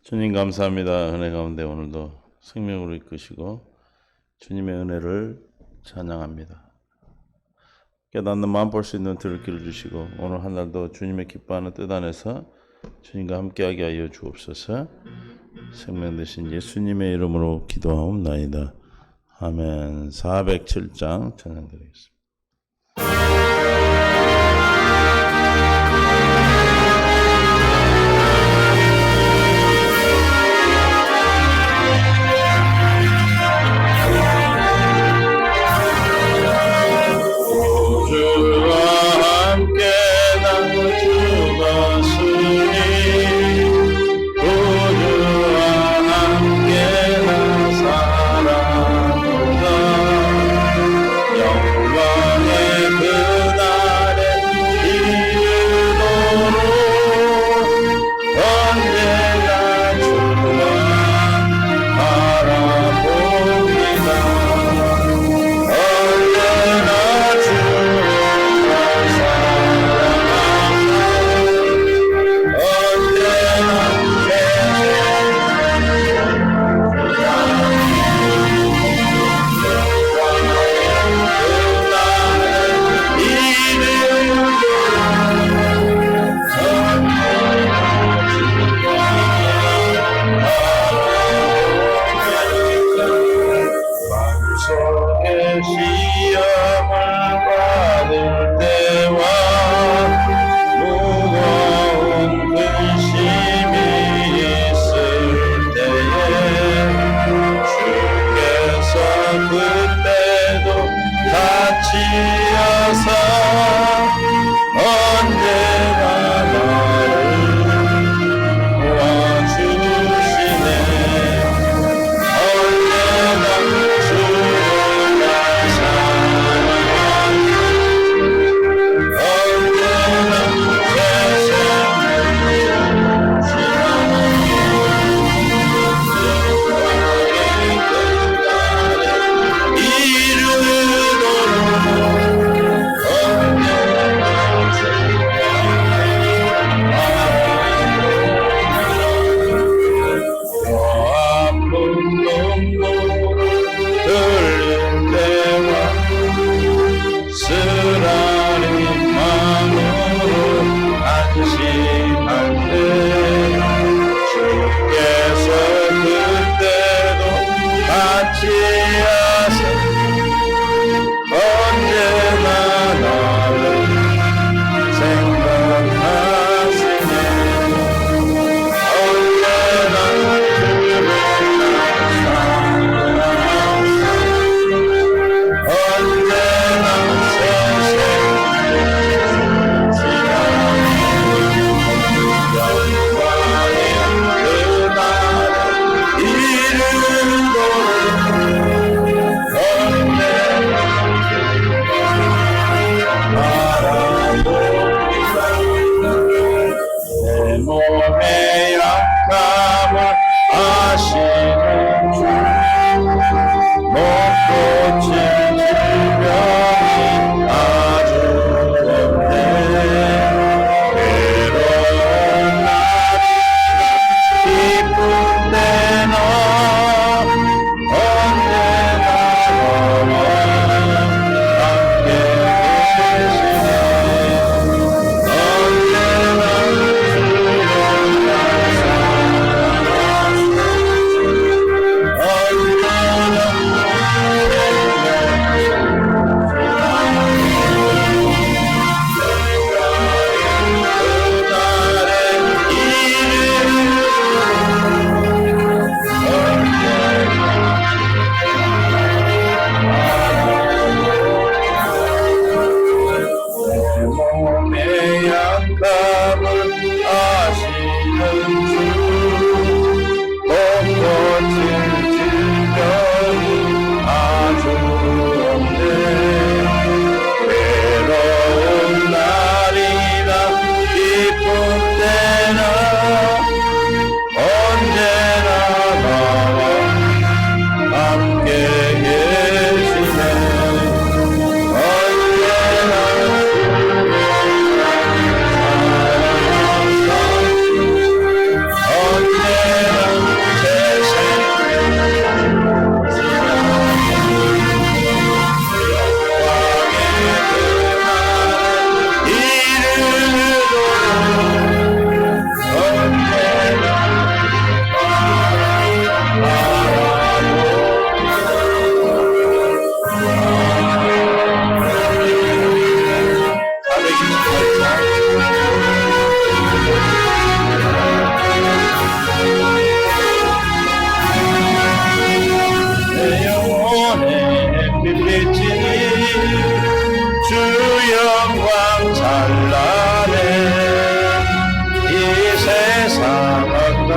주님 감사합니다. 은혜 가운데 오늘도 생명으로 이끄시고 주님의 은혜를 찬양합니다. 깨닫는 마음 볼 수 있는 들을 길을 주시고 오늘 한 날도 주님의 기뻐하는 뜻 안에서 주님과 함께하게 하여 주옵소서. 생명 되신 예수님의 이름으로 기도하옵나이다. 아멘. 407장 찬양드리겠습니다. 영광의 그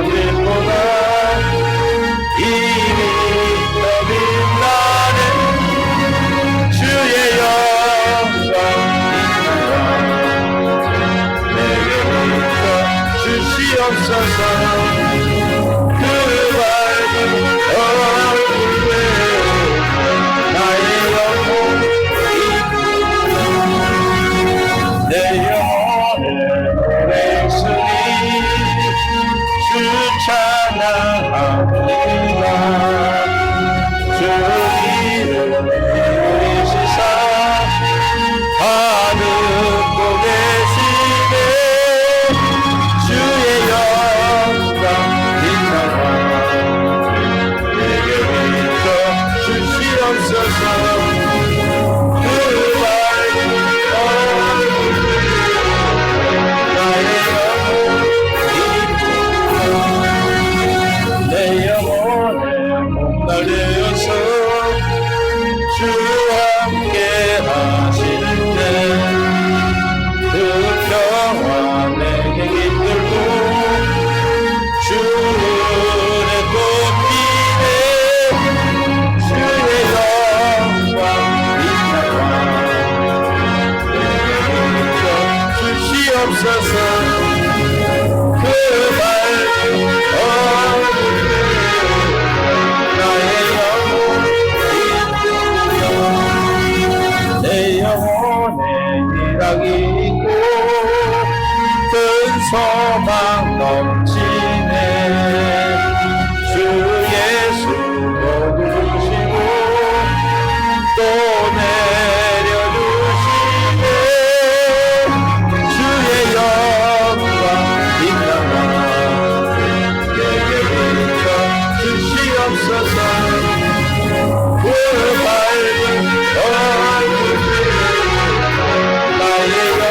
밤일보다 이미 너빈 나는 주의 영광 내게 비춰 주시옵소서. 그 밝은 얼굴에 나의 영혼 내 영혼의 노래소리 주 찬양합니다. 주 이름 부르시사 다 듣고 계시네. 주의 영광 빛나와 내게 비춰 주시옵소서. 그 밝은 나의 영혼 내 영혼에 목날려서 주 함께 하실 때 그 평화 내게 깃들고 주 은혜 꽃피네. 주의 영광 빛나와 내게 비춰 주시옵소서. 그 밝은 얼굴에 나의 영혼 내 영혼에 희락이 있고 큰 소망 넘치네. 주 예수 도우시고 또 내려주시네. 주의 영광 빛나와 내게 비춰 주시옵소서. 그 밝은 얼굴에 나의 영혼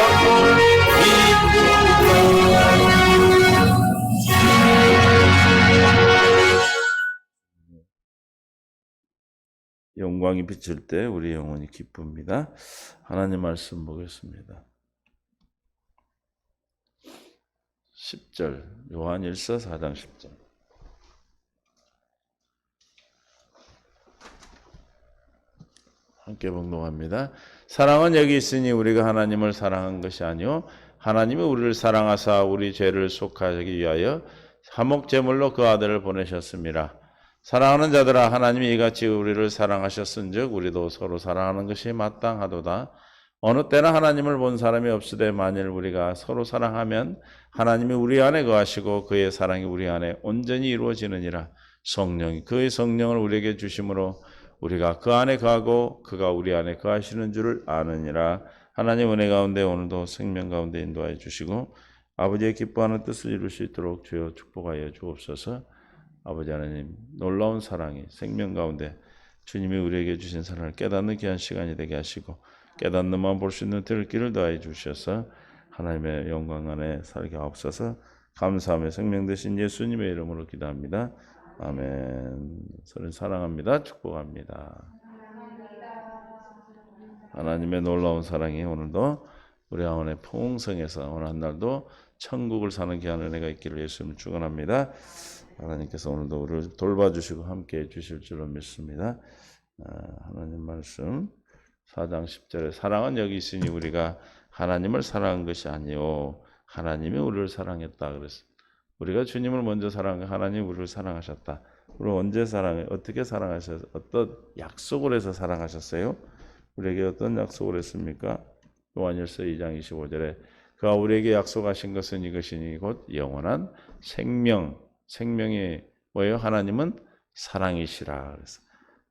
영광이 비칠 때 우리 영혼이 기쁩니다. 하나님 말씀 보겠습니다. 10절 요한일서 4장 10절 함께 봉독합니다. 사랑은 여기 있으니 우리가 하나님을 사랑한 것이 아니요 하나님이 우리를 사랑하사 우리 죄를 속하기 위하여 화목 제물로 그 아들을 보내셨습니다. 사랑하는 자들아 하나님이 이같이 우리를 사랑하셨은즉 우리도 서로 사랑하는 것이 마땅하도다. 어느 때나 하나님을 본 사람이 없으되 만일 우리가 서로 사랑하면 하나님이 우리 안에 거하시고 그의 사랑이 우리 안에 온전히 이루어지느니라. 성령이 그의 성령을 우리에게 주심으로 우리가 그 안에 거하고 그가 우리 안에 거하시는 줄을 아느니라. 하나님 은혜 가운데 오늘도 생명 가운데 인도하여 주시고 아버지의 기뻐하는 뜻을 이룰 수 있도록 주여 축복하여 주옵소서. 아버지 하나님 놀라운 사랑이 생명 가운데 주님이 우리에게 주신 사랑을 깨닫는 귀한 시간이 되게 하시고 깨닫는 마음 볼 수 있는 들길을 더하여 주셔서 하나님의 영광 안에 살게 하옵소서. 감사하며 생명 되신 예수님의 이름으로 기도합니다. 아멘. 서로 사랑합니다. 축복합니다. 하나님의 놀라운 사랑이 오늘도 우리 영혼의 풍성해서 오늘 한 날도 천국을 사는 귀한 은혜가 있기를 예수님을 축원합니다. 하나님께서 오늘도 우리를 돌봐주시고 함께해 주실 줄로 믿습니다. 하나님 말씀 4장 10절에 사랑은 여기 있으니 우리가 하나님을 사랑한 것이 아니요 하나님이 우리를 사랑했다 그랬습니다. 우리가 주님을 먼저 사랑한 하나님이 우리를 사랑하셨다. 우리를 언제 사랑해? 어떻게 사랑하셨어요? 어떤 약속을 해서 사랑하셨어요? 우리에게 어떤 약속을 했습니까? 요한일서 2장 25절에 그가 우리에게 약속하신 것은 이것이니 곧 영원한 생명. 생명이 뭐예요? 하나님은 사랑이시라. 그래서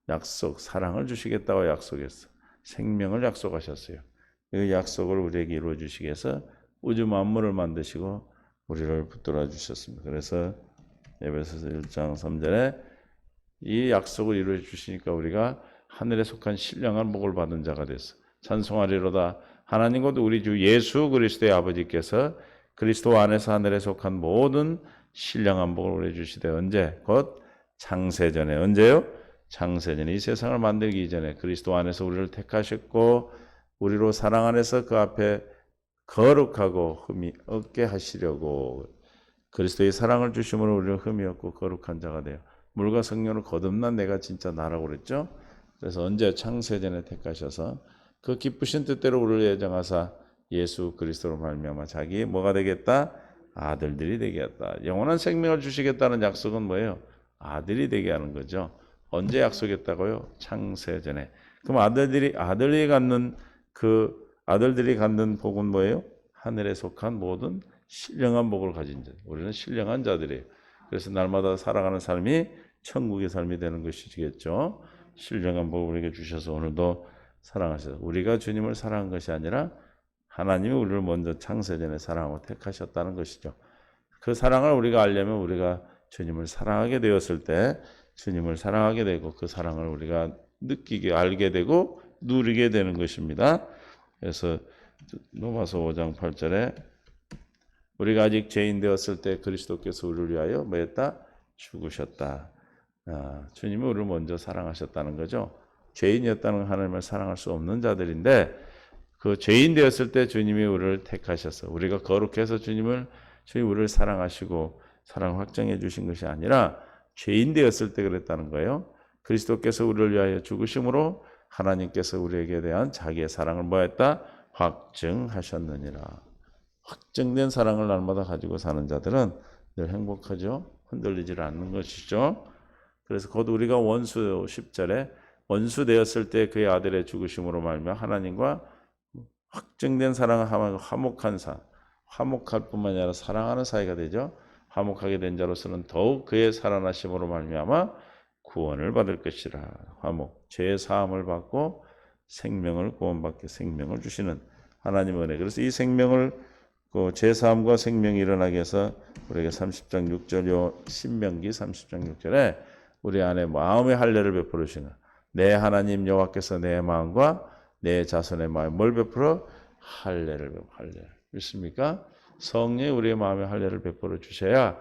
약속, 사랑을 주시겠다고 약속했어. 생명을 약속하셨어요. 그 약속을 우리에게 이루어 주시기 위해서 우주 만물을 만드시고 우리를 붙들어 주셨습니다. 그래서 에베소서 1장 3절에 이 약속을 이루어 주시니까 우리가 하늘에 속한 신령한 복을 받은 자가 됐어. 찬송하리로다. 하나님 곧 우리 주 예수 그리스도의 아버지께서 그리스도 안에서 하늘에 속한 모든 신령한 복을 우리 주시되 언제? 곧 창세전에. 언제요? 창세전에. 이 세상을 만들기 이전에 그리스도 안에서 우리를 택하셨고 우리로 사랑 안에서 그 앞에 거룩하고 흠이 없게 하시려고 그리스도의 사랑을 주심으로 우리를 흠이 없고 거룩한 자가 되어 물과 성령을 거듭난 내가 진짜 나라고 그랬죠. 그래서 언제 창세전에 택하셔서 그 기쁘신 뜻대로 우리를 예정하사 예수 그리스도로 말미암아 자기 뭐가 되겠다? 아들들이 되겠다. 영원한 생명을 주시겠다는 약속은 뭐예요? 아들이 되게 하는 거죠. 언제 약속했다고요? 창세전에. 그럼 아들들이 갖는 복은 뭐예요? 하늘에 속한 모든 신령한 복을 가진 자. 우리는 신령한 자들이에요. 그래서 날마다 살아가는 삶이 천국의 삶이 되는 것이겠죠. 신령한 복을 우리에게 주셔서 오늘도 사랑하셔서 우리가 주님을 사랑한 것이 아니라 하나님이 우리를 먼저 창세전에 사랑하고 택하셨다는 것이죠. 그 사랑을 우리가 알려면 우리가 주님을 사랑하게 되었을 때 주님을 사랑하게 되고 그 사랑을 우리가 느끼게 알게 되고 누리게 되는 것입니다. 그래서 로마서 5장 8절에 우리가 아직 죄인 되었을 때 그리스도께서 우리를 위하여 뭐했다? 죽으셨다. 주님이 우리를 먼저 사랑하셨다는 거죠. 죄인이었다는 하나님을 사랑할 수 없는 자들인데 그 죄인 되었을 때 주님이 우리를 택하셔서 우리가 거룩해서 주님이 우리를 사랑하시고 사랑 확정해 주신 것이 아니라 죄인 되었을 때 그랬다는 거예요. 그리스도께서 우리를 위하여 죽으심으로 하나님께서 우리에게 대한 자기의 사랑을 뭐했다? 확증하셨느니라. 확정된 사랑을 날마다 가지고 사는 자들은 늘 행복하죠. 흔들리지 않는 것이죠. 그래서 곧 우리가 원수 10절에 원수 되었을 때 그의 아들의 죽으심으로 말미암아 하나님과 확정된 사랑을 화목할 뿐만 아니라 사랑하는 사이가 되죠. 화목하게 된 자로서는 더욱 그의 살아나심으로 말미암아 구원을 받을 것이라. 화목, 죄의 사함을 받고 생명을 구원받게 생명을 주시는 하나님의 은혜. 그래서 이 생명을 죄 사함과 생명이 일어나게 해서 우리에게 30장 6절 신명기 30장 6절에 우리 안에 마음의 할례를 베풀어 주시는 내 하나님 여호와께서 내 마음과 내 자손의 마음에 뭘 베풀어? 할례를 베풀어. 할례. 믿습니까? 성령이 우리의 마음에 할례를 베풀어 주셔야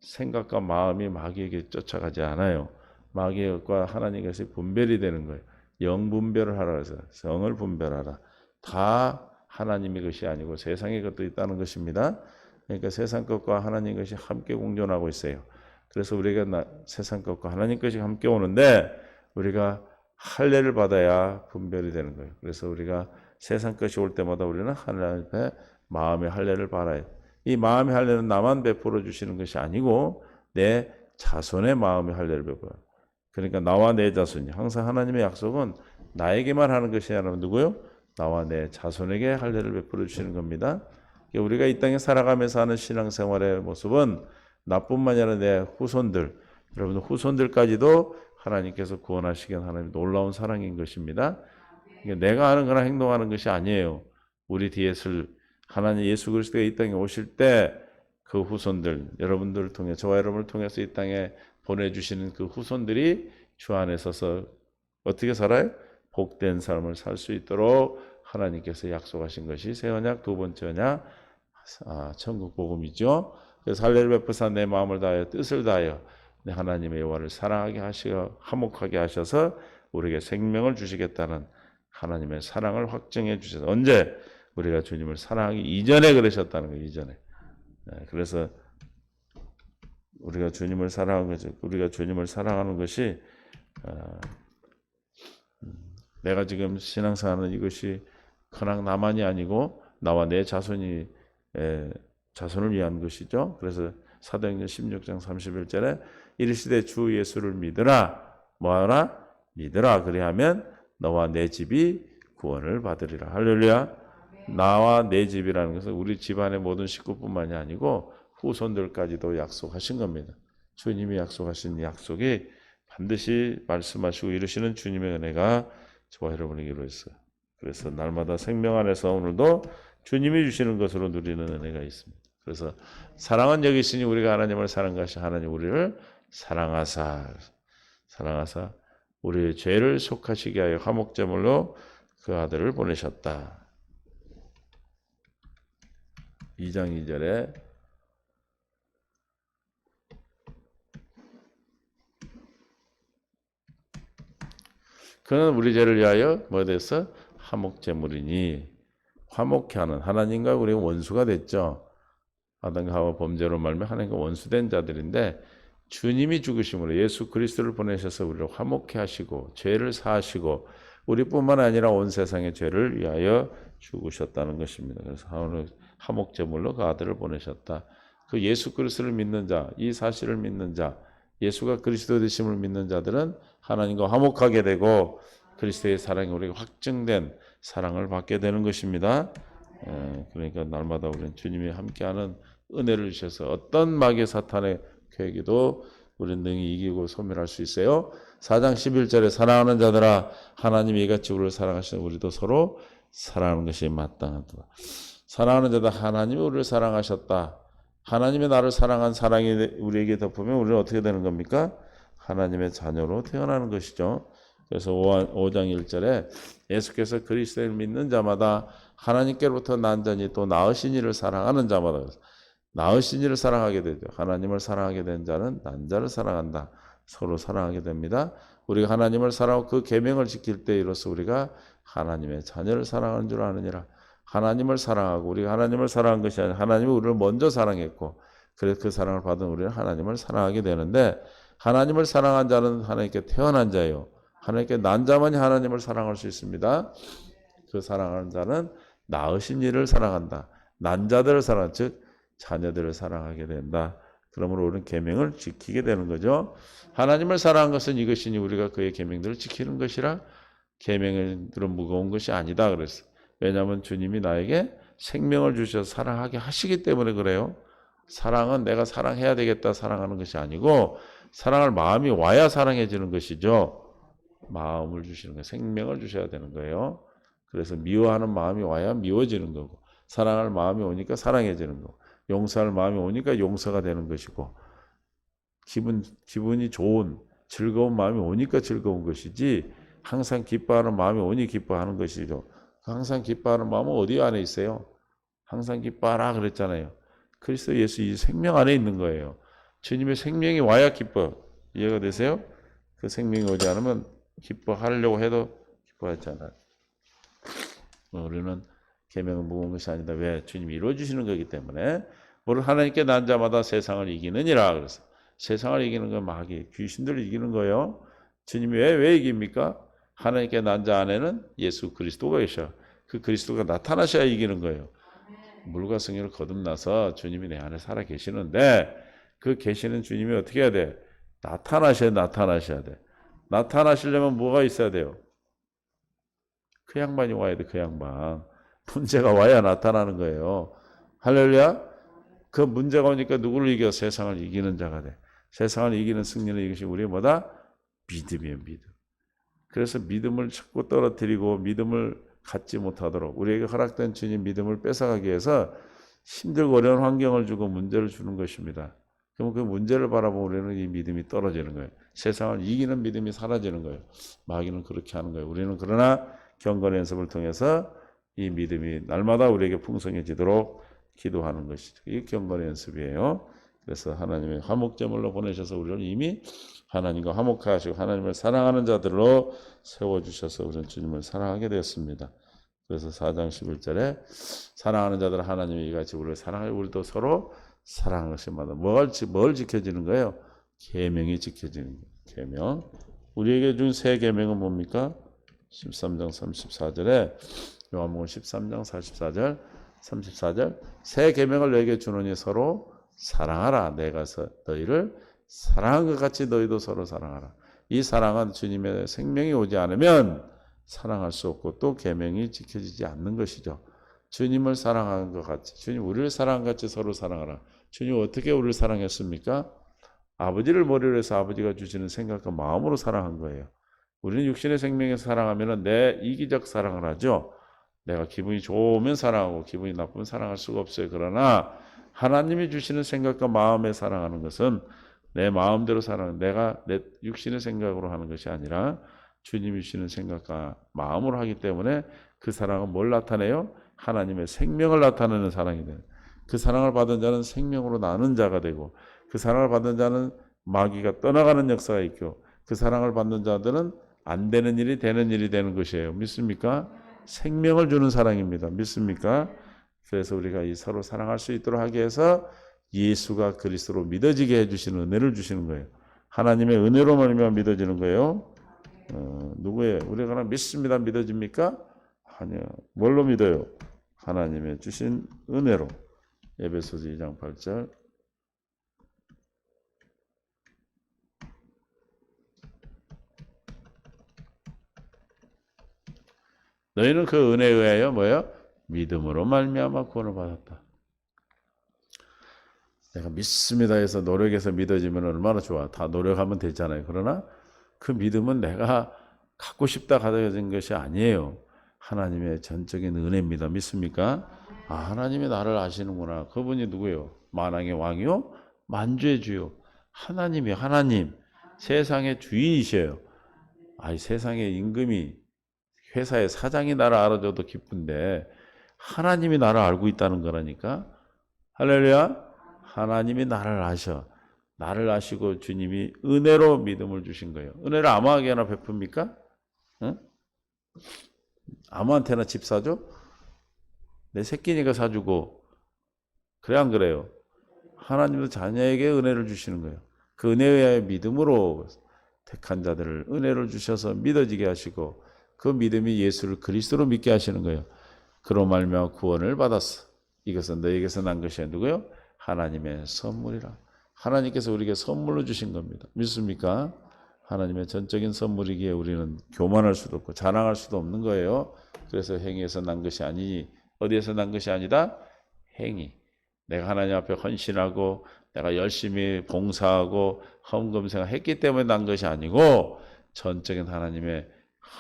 생각과 마음이 마귀에게 쫓아가지 않아요. 마귀과 하나님께서 분별이 되는 거예요. 영 분별을 하라 해서 성을 분별하라. 다 하나님의 것이 아니고 세상의 것도 있다는 것입니다. 그러니까 세상 것과 하나님 것이 함께 공존하고 있어요. 그래서 우리가 세상 것과 하나님 것이 함께 오는데 우리가 할례를 받아야 분별이 되는 거예요. 그래서 우리가 세상 것이 올 때마다 우리는 하나님 앞에 마음의 할례를 받아야 돼요. 이 마음의 할례는 나만 베풀어 주시는 것이 아니고 내 자손의 마음의 할례를 베풀어요. 그러니까 나와 내 자손이 항상 하나님의 약속은 나에게만 하는 것이 아니라 누구요? 나와 내 자손에게 할례를 베풀어 주시는 겁니다. 우리가 이 땅에 살아가면서 하는 신앙생활의 모습은 나뿐만 아니라 내 후손들, 여러분들 후손들까지도 하나님께서 구원하시기엔 하나님 놀라운 사랑인 것입니다. 내가 하는 거나 행동하는 것이 아니에요. 우리 뒤에 쓸 하나님 예수 그리스도가 이 땅에 오실 때 그 후손들, 여러분들을 통해 저와 여러분을 통해서 이 땅에 보내주시는 그 후손들이 주 안에 서서 어떻게 살아요? 복된 삶을 살 수 있도록 하나님께서 약속하신 것이 새 언약 두 번째 언약 천국 복음이죠. 그래서 할례를 베푸사 내 마음을 다하여 뜻을 다하여 하나님의 여호와를 사랑하게 하시어 화목하게 하셔서 우리에게 생명을 주시겠다는 하나님의 사랑을 확증해 주셔서 언제 우리가 주님을 사랑하기 이전에 그러셨다는 거예요. 이전에. 그래서 우리가 주님을 사랑하는 것이 우리가 주님을 사랑하는 것이 내가 지금 신앙생활하는 이것이 그냥 나만이 아니고 나와 내 자손을 위한 것이죠. 그래서 사도행전 16장 31절에 이르시되 주 예수를 믿으라. 뭐하라? 믿으라. 그리하면 너와 내 집이 구원을 받으리라. 할렐루야. 나와 내 집이라는 것은 우리 집안의 모든 식구뿐만이 아니고 후손들까지도 약속하신 겁니다. 주님이 약속하신 약속이 반드시 말씀하시고 이루시는 주님의 은혜가 저와 여러분에게 이루어졌어요. 그래서 날마다 생명 안에서 오늘도 주님이 주시는 것으로 누리는 은혜가 있습니다. 그래서 사랑은 여기 있으니 우리가 하나님을 사랑하시 하나님 우리를 사랑하사 우리의 죄를 속하시게 하여 화목제물로 그 아들을 보내셨다. 2장 2절에 그는 우리 죄를 위하여 뭐 됐어? 화목제물이니 화목케 하는 하나님과 우리 원수가 됐죠. 아담과 하와 범죄로 말며 하나님과 원수된 자들인데 주님이 죽으심으로 예수 그리스도를 보내셔서 우리를 화목케 하시고 죄를 사하시고 우리뿐만 아니라 온 세상의 죄를 위하여 죽으셨다는 것입니다. 그래서 화목제물로 그 아들을 보내셨다. 그 예수 그리스도를 믿는 자, 이 사실을 믿는 자, 예수가 그리스도 되심을 믿는 자들은 하나님과 화목하게 되고 그리스도의 사랑이 우리가 확증된 사랑을 받게 되는 것입니다. 그러니까 날마다 우리는 주님이 함께하는 은혜를 주셔서 어떤 마귀 사탄의 계획에도 우리는 능히 이기고 소멸할 수 있어요. 4장 11절에 사랑하는 자들아 하나님이 이같이 우리를 사랑하시는 우리도 서로 사랑하는 것이 마땅하다. 사랑하는 자다 하나님이 우리를 사랑하셨다. 하나님의 나를 사랑한 사랑이 우리에게 덮으면 우리는 어떻게 되는 겁니까? 하나님의 자녀로 태어나는 것이죠. 그래서 5장 1절에 예수께서 그리스도를 믿는 자마다 하나님께로부터 난 자니 또 낳으신 이를 사랑하는 자마다 낳으신 이를 사랑하게 되죠. 하나님을 사랑하게 된 자는 난 자를 사랑한다. 서로 사랑하게 됩니다. 우리가 하나님을 사랑하고 그 계명을 지킬 때 이로써 우리가 하나님의 자녀를 사랑하는 줄 아느니라. 하나님을 사랑하고 우리가 하나님을 사랑한 것이 아니라 하나님이 우리를 먼저 사랑했고 그래서 그 사랑을 받은 우리는 하나님을 사랑하게 되는데 하나님을 사랑한 자는 하나님께 태어난 자예요. 하나님께 난 자만이 하나님을 사랑할 수 있습니다. 그 사랑하는 자는 낳으신 이를 사랑한다. 난 자들을 사랑한 즉 자녀들을 사랑하게 된다. 그러므로 우리는 계명을 지키게 되는 거죠. 하나님을 사랑한 것은 이것이니 우리가 그의 계명들을 지키는 것이라 계명은 무거운 것이 아니다 그랬어. 왜냐하면 주님이 나에게 생명을 주셔서 사랑하게 하시기 때문에 그래요. 사랑은 내가 사랑해야 되겠다 사랑하는 것이 아니고 사랑할 마음이 와야 사랑해지는 것이죠. 마음을 주시는 거예요. 생명을 주셔야 되는 거예요. 그래서 미워하는 마음이 와야 미워지는 거고 사랑할 마음이 오니까 사랑해지는 거고 용서할 마음이 오니까 용서가 되는 것이고 기분이 좋은 즐거운 마음이 오니까 즐거운 것이지 항상 기뻐하는 마음이 오니 기뻐하는 것이죠. 항상 기뻐하는 마음은 어디 안에 있어요? 항상 기뻐하라 그랬잖아요. 그리스도 예수 이 생명 안에 있는 거예요. 주님의 생명이 와야 기뻐. 이해가 되세요? 그 생명이 오지 않으면 기뻐하려고 해도 기뻐하잖아요. 우리는 계명은 무거운 것이 아니다. 왜? 주님이 이루어주시는 거기 때문에 우리 하나님께 난 자마다 세상을 이기느니라 그래서 세상을 이기는 건 마귀, 귀신들을 이기는 거예요. 주님이 왜 이깁니까? 하나님께 난 자 안에는 예수 그리스도가 계셔. 그 그리스도가 나타나셔야 이기는 거예요. 물과 성령을 거듭나서 주님이 내 안에 살아 계시는데 그 계시는 주님이 어떻게 해야 돼? 나타나셔야 돼. 나타나시려면 뭐가 있어야 돼요? 그 양반이 와야 돼. 그 양반. 문제가 와야 나타나는 거예요. 할렐루야. 그 문제가 오니까 누구를 이겨? 세상을 이기는 자가 돼. 세상을 이기는 승리는 이것이 우리의 뭐다? 믿음이에요. 믿음. 그래서 믿음을 자꾸 떨어뜨리고 믿음을 갖지 못하도록 우리에게 허락된 주님 믿음을 뺏어가기 위해서 힘들고 어려운 환경을 주고 문제를 주는 것입니다. 그럼 그 문제를 바라보면 우리는 이 믿음이 떨어지는 거예요. 세상을 이기는 믿음이 사라지는 거예요. 마귀는 그렇게 하는 거예요. 우리는 그러나 경건 연습을 통해서 이 믿음이 날마다 우리에게 풍성해지도록 기도하는 것이죠. 이게 경건 연습이에요. 그래서 하나님의 화목제물로 보내셔서 우리를 이미 하나님과 화목하시고 하나님을 사랑하는 자들로 세워주셔서 우리는 주님을 사랑하게 되었습니다. 그래서 4장 11절에 사랑하는 자들은 하나님이 이같이 우리를 사랑하여 우리도 서로 사랑하는 것입니다. 뭘 지켜지는 거예요? 계명이 지켜지는 거예요. 계명. 우리에게 준 새 계명은 뭡니까? 13장 34절에 요한복음 13장 44절 34절 새 계명을 너에게 주노니 서로 사랑하라. 내가 너희를 사랑한 것 같이 너희도 서로 사랑하라. 이 사랑은 주님의 생명이 오지 않으면 사랑할 수 없고 또 계명이 지켜지지 않는 것이죠. 주님을 사랑하는 것 같이 주님 우리를 사랑한 것 같이 서로 사랑하라. 주님 어떻게 우리를 사랑했습니까? 아버지를 머리로 해서 아버지가 주시는 생각과 마음으로 사랑한 거예요. 우리는 육신의 생명에서 사랑하면 내 이기적 사랑을 하죠. 내가 기분이 좋으면 사랑하고 기분이 나쁘면 사랑할 수가 없어요. 그러나 하나님이 주시는 생각과 마음에 사랑하는 것은 내 마음대로 내가 내 육신의 생각으로 하는 것이 아니라 주님이 주시는 생각과 마음으로 하기 때문에 그 사랑은 뭘 나타내요? 하나님의 생명을 나타내는 사랑이 돼요. 그 사랑을 받은 자는 생명으로 나는 자가 되고 그 사랑을 받은 자는 마귀가 떠나가는 역사가 있고 그 사랑을 받는 자들은 안 되는 일이 되는 일이 되는 것이에요. 믿습니까? 생명을 주는 사랑입니다. 믿습니까? 그래서 우리가 이 서로 사랑할 수 있도록 하기 위해서 예수가 그리스도로 믿어지게 해주시는 은혜를 주시는 거예요. 하나님의 은혜로 말미암아 믿어지는 거예요. 누구예요? 우리가 그냥 믿습니다. 믿어집니까? 아니요. 뭘로 믿어요? 하나님의 주신 은혜로. 에베소서 2장 8절. 너희는 그 은혜에 의하여 뭐예요? 믿음으로 말미암아 구원을 받았다. 내가 믿습니다 해서 노력해서 믿어지면 얼마나 좋아. 다 노력하면 되잖아요. 그러나 그 믿음은 내가 갖고 싶다 가져진 것이 아니에요. 하나님의 전적인 은혜입니다. 믿습니까? 아, 하나님이 나를 아시는구나. 그분이 누구예요? 만왕의 왕이요? 만주의 주요. 하나님이 하나님. 세상의 주인이셔요. 아, 이 세상의 임금이 회사의 사장이 나를 알아줘도 기쁜데 하나님이 나를 알고 있다는 거라니까. 할렐루야. 하나님이 나를 아셔. 나를 아시고 주님이 은혜로 믿음을 주신 거예요. 은혜를 아무에게나 베풉니까? 응? 아무한테나 집 사줘? 내 새끼니까 사주고. 그래 안 그래요? 하나님도 자녀에게 은혜를 주시는 거예요. 그 은혜에 의하여 믿음으로 택한 자들을 은혜를 주셔서 믿어지게 하시고 그 믿음이 예수를 그리스도로 믿게 하시는 거예요. 그로 말미암아 구원을 받았어. 이것은 너에게서 난 것이 누구요? 하나님의 선물이라. 하나님께서 우리에게 선물로 주신 겁니다. 믿습니까? 하나님의 전적인 선물이기에 우리는 교만할 수도 없고 자랑할 수도 없는 거예요. 그래서 행위에서 난 것이 아니니 어디에서 난 것이 아니다? 행위. 내가 하나님 앞에 헌신하고 내가 열심히 봉사하고 헌금생활 했기 때문에 난 것이 아니고 전적인 하나님의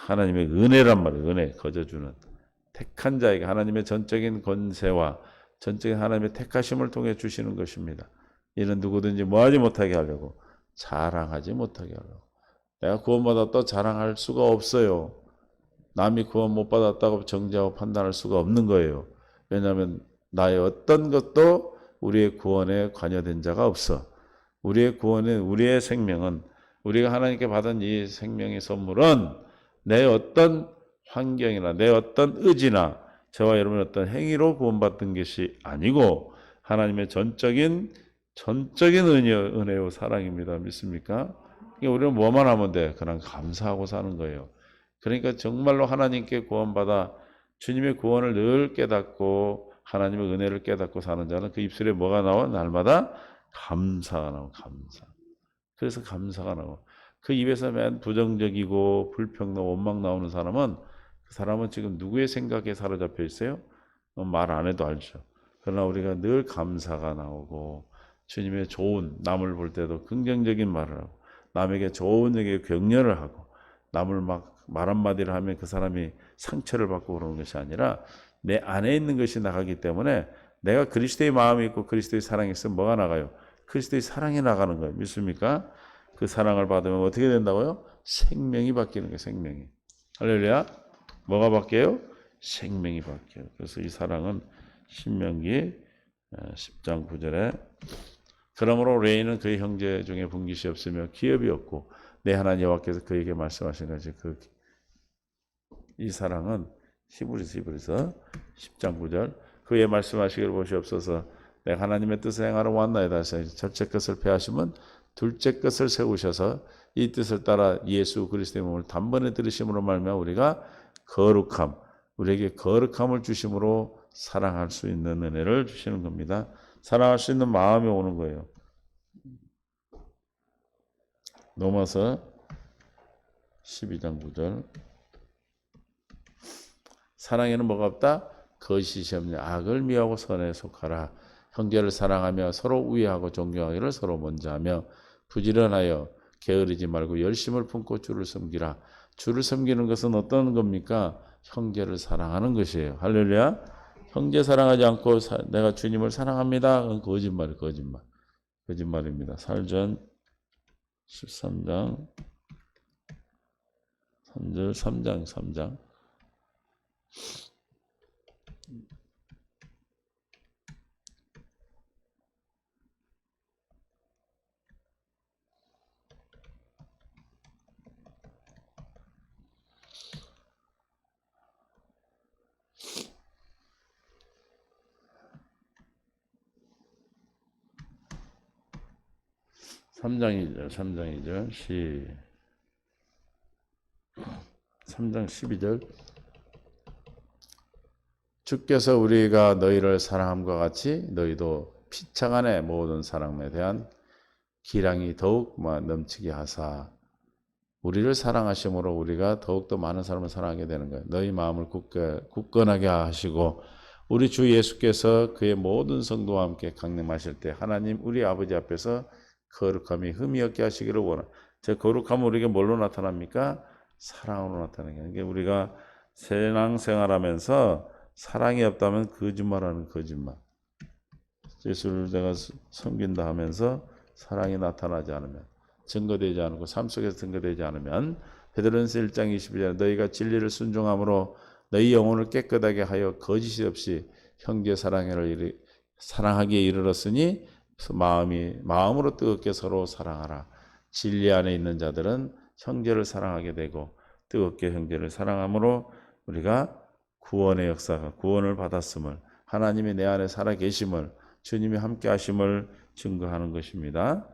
은혜란 말이에요. 은혜 거저주는 택한 자에게 하나님의 전적인 권세와 전적인 하나님의 택하심을 통해 주시는 것입니다. 이는 누구든지 뭐하지 못하게 하려고 자랑하지 못하게 하려고. 내가 구원받았다고 자랑할 수가 없어요. 남이 구원 못 받았다고 정죄하고 판단할 수가 없는 거예요. 왜냐하면 나의 어떤 것도 우리의 구원에 관여된 자가 없어. 우리의 구원은 우리의 생명은 우리가 하나님께 받은 이 생명의 선물은 내 어떤 환경이나 내 어떤 의지나 저와 여러분의 어떤 행위로 구원받은 것이 아니고 하나님의 전적인 은혜요 사랑입니다. 믿습니까? 그러니까 우리는 뭐만 하면 돼? 그냥 감사하고 사는 거예요. 그러니까 정말로 하나님께 구원받아 주님의 구원을 늘 깨닫고 하나님의 은혜를 깨닫고 사는 자는 그 입술에 뭐가 나와? 날마다 감사가 나와. 감사. 그래서 감사가 나와. 그 입에서 맨 부정적이고 불평, 원망 나오는 사람은 그 사람은 지금 누구의 생각에 사로잡혀 있어요? 말 안 해도 알죠. 그러나 우리가 늘 감사가 나오고 주님의 좋은 남을 볼 때도 긍정적인 말을 하고 남에게 좋은 얘기 격려를 하고 남을 막 말 한마디를 하면 그 사람이 상처를 받고 그러는 것이 아니라 내 안에 있는 것이 나가기 때문에 내가 그리스도의 마음이 있고 그리스도의 사랑이 있으면 뭐가 나가요? 그리스도의 사랑이 나가는 거예요. 믿습니까? 그 사랑을 받으면 어떻게 된다고요? 생명이 바뀌는 거예요. 생명이. 할렐루야. 뭐가 바뀌어요? 생명이 바뀌어요. 그래서 이 사랑은 신명기 10장 9절에 그러므로 레이는 그의 형제 중에 분깃이 없으며 기업이 없고 내 하나님 여호와께서 그에게 말씀하신 것이 이 사랑은 히브리서 10장 9절 그의 말씀하시기를 보시옵소서 내가 하나님의 뜻을 행하러 왔나이다 하시니 첫째 것을 폐하시면 둘째 것을 세우셔서 이 뜻을 따라 예수 그리스도의 몸을 단번에 들으심으로 말미암아 우리가 우리에게 거룩함을 주심으로 사랑할 수 있는 은혜를 주시는 겁니다. 사랑할 수 있는 마음이 오는 거예요. 로마서 12장 9절 사랑에는 뭐가 없다? 거짓이 없냐 악을 미워하고 선에 속하라. 형제를 사랑하며 서로 우애하고 존경하기를 서로 먼저 하며 부지런하여 게으르지 말고 열심을 품고 주를 섬기라. 주를 섬기는 것은 어떤 겁니까? 형제를 사랑하는 것이에요. 할렐루야. 형제 사랑하지 않고 내가 주님을 사랑합니다. 그건 거짓말입니다. 살전 13장 3장 3장 2절 3장 12절 주께서 우리가 너희를 사랑함과 같이 너희도 피차 간의 모든 사랑에 대한 기량이 더욱 넘치게 하사 우리를 사랑하심으로 우리가 더욱더 많은 사람을 사랑하게 되는 거예요. 너희 마음을 굳건하게 하시고 우리 주 예수께서 그의 모든 성도와 함께 강림하실 때 하나님 우리 아버지 앞에서 거룩함이 흠이 없게 하시기를 원합니다. 저 거룩함은 우리에게 뭘로 나타납니까? 사랑으로 나타나는 게. 그러니까 우리가 신앙생활하면서 사랑이 없다면 거짓말하는 거짓말. 예수를 내가 섬긴다 하면서 사랑이 나타나지 않으면 증거되지 않고 삶 속에서 증거되지 않으면 베드로전서 1장 22절 너희가 진리를 순종함으로 너희 영혼을 깨끗하게 하여 거짓이 없이 형제 사랑하기에 이르렀으니 마음으로 뜨겁게 서로 사랑하라. 진리 안에 있는 자들은 형제를 사랑하게 되고 뜨겁게 형제를 사랑함으로 우리가 구원의 역사가 구원을 받았음을 하나님이 내 안에 살아 계심을 주님이 함께 하심을 증거하는 것입니다.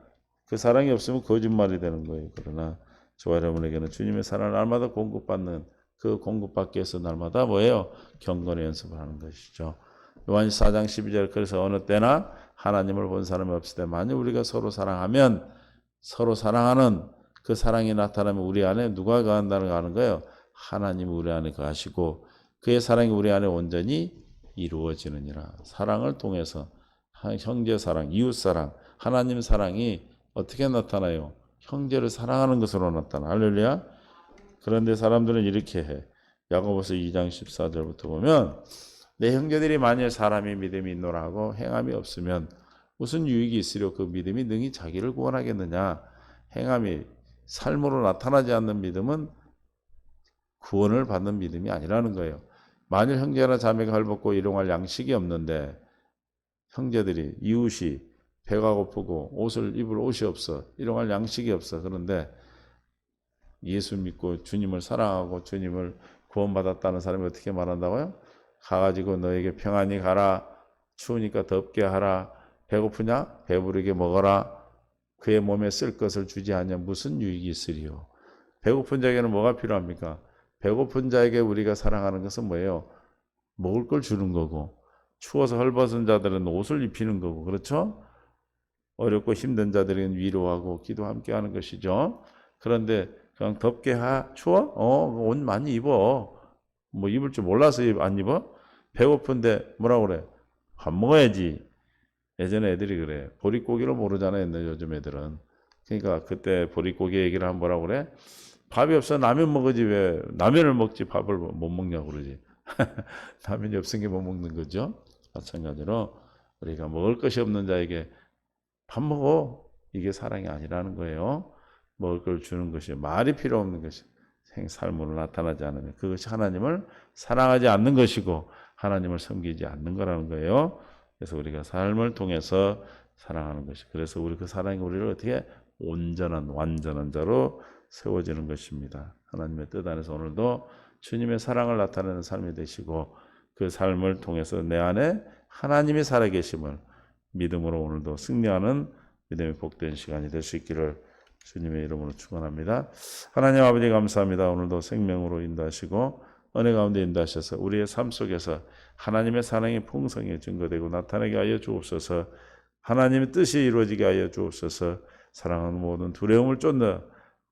그 사랑이 없으면 거짓말이 되는 거예요. 그러나 저와 여러분에게는 주님의 사랑을 날마다 공급받는 그 공급받기 위해서 날마다 뭐예요? 경건의 연습을 하는 것이죠. 요한일서 4장 12절 그래서 어느 때나 하나님을 본 사람이 없을 때 만약 우리가 서로 사랑하면 서로 사랑하는 그 사랑이 나타나면 우리 안에 누가 거한다는 거 아는 거예요? 하나님이 우리 안에 거하시고 그의 사랑이 우리 안에 온전히 이루어지느니라. 사랑을 통해서 형제 사랑, 이웃 사랑, 하나님 사랑이 어떻게 나타나요? 형제를 사랑하는 것으로 나타나. 할렐루야. 그런데 사람들은 이렇게 해. 야고보서 2장 14절부터 보면 내 형제들이 만일 사람이 믿음이 있노라 하고 행함이 없으면 무슨 유익이 있으려 그 믿음이 능히 자기를 구원하겠느냐. 행함이 삶으로 나타나지 않는 믿음은 구원을 받는 믿음이 아니라는 거예요. 만일 형제나 자매가 헐벗고 일용할 양식이 없는데 형제들이 이웃이 배가 고프고 옷을 입을 옷이 없어 일용할 양식이 없어. 그런데 예수 믿고 주님을 사랑하고 주님을 구원받았다는 사람이 어떻게 말한다고요? 가가지고 너에게 평안히 가라. 추우니까 덥게 하라. 배고프냐? 배부르게 먹어라. 그의 몸에 쓸 것을 주지 않으면 무슨 유익이 있으리요? 배고픈 자에게는 뭐가 필요합니까? 배고픈 자에게 우리가 사랑하는 것은 뭐예요? 먹을 걸 주는 거고 추워서 헐벗은 자들은 옷을 입히는 거고 그렇죠? 어렵고 힘든 자들에게는 위로하고 기도 함께 하는 것이죠. 그런데 그냥 덥게 추워? 옷 많이 입어. 뭐 입을 줄 몰라서 안 입어? 배고픈데 뭐라고 그래? 밥 먹어야지. 예전에 애들이 그래. 보릿고기를 모르잖아요. 요즘 애들은. 그러니까 그때 보릿고기 얘기를 하면 뭐라고 그래? 밥이 없어 라면 먹으지 왜 라면을 먹지 밥을 못 먹냐고 그러지. 라면이 없으니 못 먹는 거죠. 마찬가지로 우리가 먹을 것이 없는 자에게 밥 먹어. 이게 사랑이 아니라는 거예요. 먹을 걸 주는 것이 말이 필요 없는 것이 삶으로 나타나지 않으면 그것이 하나님을 사랑하지 않는 것이고 하나님을 섬기지 않는 거라는 거예요. 그래서 우리가 삶을 통해서 사랑하는 것이 그래서 우리 그 사랑이 우리를 어떻게 온전한 완전한 자로 세워지는 것입니다. 하나님의 뜻 안에서 오늘도 주님의 사랑을 나타내는 삶이 되시고 그 삶을 통해서 내 안에 하나님이 살아계심을 믿음으로 오늘도 승리하는 믿음의 복된 시간이 될 수 있기를 주님의 이름으로 축원합니다. 하나님 아버지 감사합니다. 오늘도 생명으로 인도하시고 은혜 가운데 인도하셔서 우리의 삶 속에서 하나님의 사랑이 풍성히 증거되고 나타나게 하여 주옵소서. 하나님의 뜻이 이루어지게 하여 주옵소서. 사랑하는 모든 두려움을 쫓는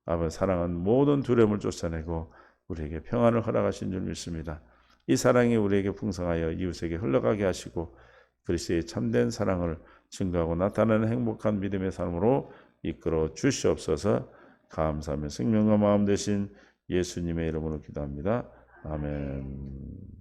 아버지 사랑하는 모든 두려움을 쫓아내고 우리에게 평안을 허락하신 줄 믿습니다. 이 사랑이 우리에게 풍성하여 이웃에게 흘러가게 하시고 그리스도의 참된 사랑을 증거하고 나타내는 행복한 믿음의 삶으로 이끌어 주시옵소서. 감사하며 생명과 마음 되신 예수님의 이름으로 기도합니다. 아멘.